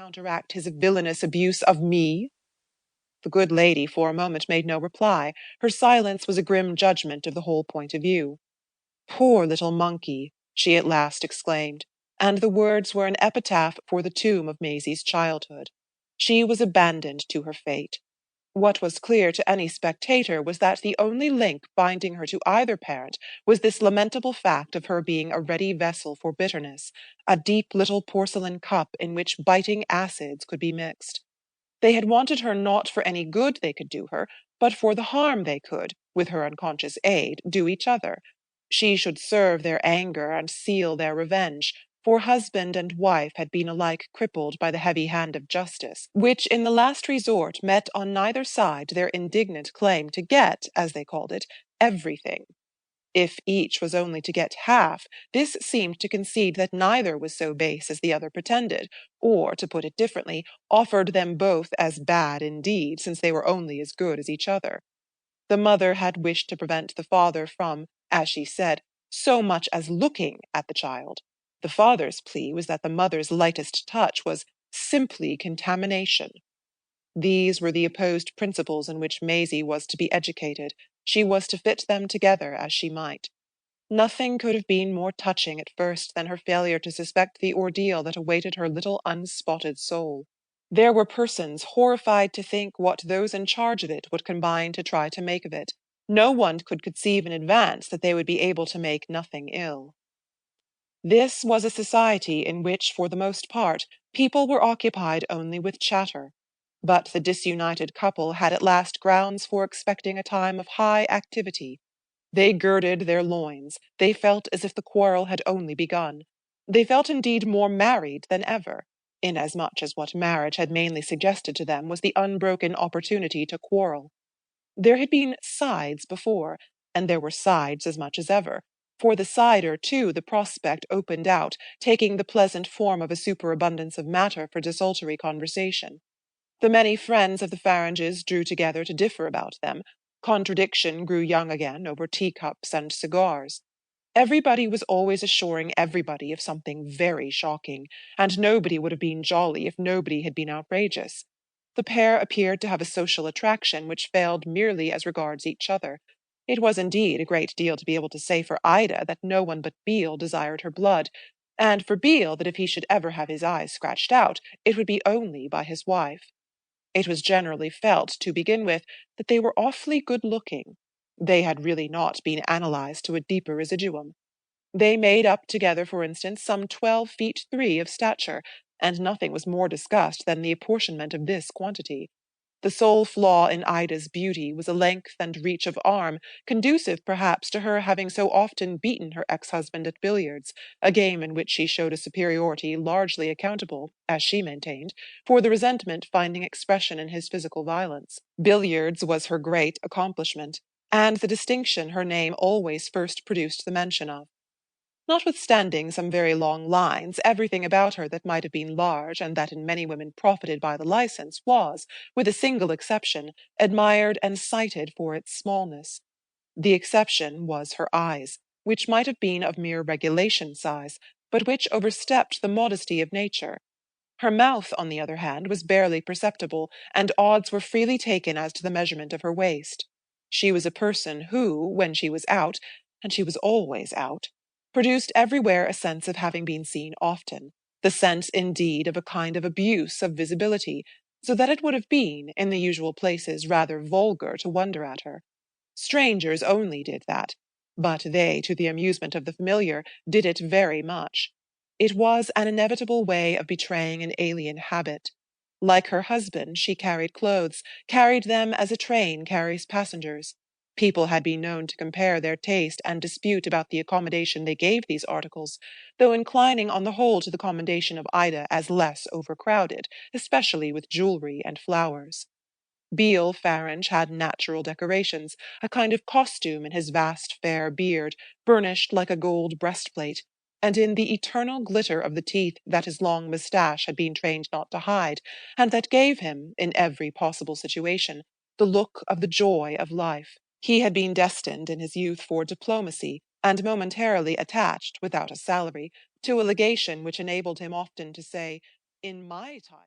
counteract his villainous abuse of me?" The good lady for a moment made no reply. Her silence was a grim judgment of the whole point of view. "Poor little monkey!" she at last exclaimed, and the words were an epitaph for the tomb of Maisie's childhood. She was abandoned to her fate. What was clear to any spectator was that the only link binding her to either parent was this lamentable fact of her being a ready vessel for bitterness, a deep little porcelain cup in which biting acids could be mixed. They had wanted her not for any good they could do her, but for the harm they could, with her unconscious aid, do each other. She should serve their anger and seal their revenge, for husband and wife had been alike crippled by the heavy hand of justice, which in the last resort met on neither side their indignant claim to get, as they called it, everything. If each was only to get half, this seemed to concede that neither was so base as the other pretended, or, to put it differently, offered them both as bad indeed, since they were only as good as each other. The mother had wished to prevent the father from, as she said, so much as looking at the child. The father's plea was that the mother's lightest touch was simply contamination. These were the opposed principles in which Maisie was to be educated. She was to fit them together as she might. Nothing could have been more touching at first than her failure to suspect the ordeal that awaited her little unspotted soul. There were persons horrified to think what those in charge of it would combine to try to make of it. No one could conceive in advance that they would be able to make nothing ill. This was a society in which, for the most part, people were occupied only with chatter. But the disunited couple had at last grounds for expecting a time of high activity. They girded their loins. They felt as if the quarrel had only begun. They felt indeed more married than ever, inasmuch as what marriage had mainly suggested to them was the unbroken opportunity to quarrel. There had been sides before, and there were sides as much as ever. For the cider, too, the prospect opened out, taking the pleasant form of a superabundance of matter for desultory conversation. The many friends of the Faranges drew together to differ about them. Contradiction grew young again over teacups and cigars. Everybody was always assuring everybody of something very shocking, and nobody would have been jolly if nobody had been outrageous. The pair appeared to have a social attraction which failed merely as regards each other. It was indeed a great deal to be able to say for Ida that no one but Beale desired her blood, and for Beale that if he should ever have his eyes scratched out, it would be only by his wife. It was generally felt, to begin with, that they were awfully good-looking. They had really not been analysed to a deeper residuum. They made up together, for instance, some 12 feet 3 of stature, and nothing was more discussed than the apportionment of this quantity. The sole flaw in Ida's beauty was a length and reach of arm, conducive perhaps to her having so often beaten her ex-husband at billiards, a game in which she showed a superiority largely accountable, as she maintained, for the resentment finding expression in his physical violence. Billiards was her great accomplishment, and the distinction her name always first produced the mention of. Notwithstanding some very long lines, everything about her that might have been large, and that in many women profited by the licence, was, with a single exception, admired and cited for its smallness. The exception was her eyes, which might have been of mere regulation size, but which overstepped the modesty of nature. Her mouth, on the other hand, was barely perceptible, and odds were freely taken as to the measurement of her waist. She was a person who, when she was out, and she was always out, produced everywhere a sense of having been seen often, the sense, indeed, of a kind of abuse of visibility, so that it would have been, in the usual places, rather vulgar to wonder at her. Strangers only did that, but they, to the amusement of the familiar, did it very much. It was an inevitable way of betraying an alien habit. Like her husband, she carried clothes, carried them as a train carries passengers. People had been known to compare their taste and dispute about the accommodation they gave these articles, though inclining on the whole to the commendation of Ida as less overcrowded, especially with jewellery and flowers. Beale Farange had natural decorations, a kind of costume in his vast fair beard, burnished like a gold breastplate, and in the eternal glitter of the teeth that his long moustache had been trained not to hide, and that gave him, in every possible situation, the look of the joy of life. He had been destined in his youth for diplomacy, and momentarily attached, without a salary, to a legation which enabled him often to say, "In my time."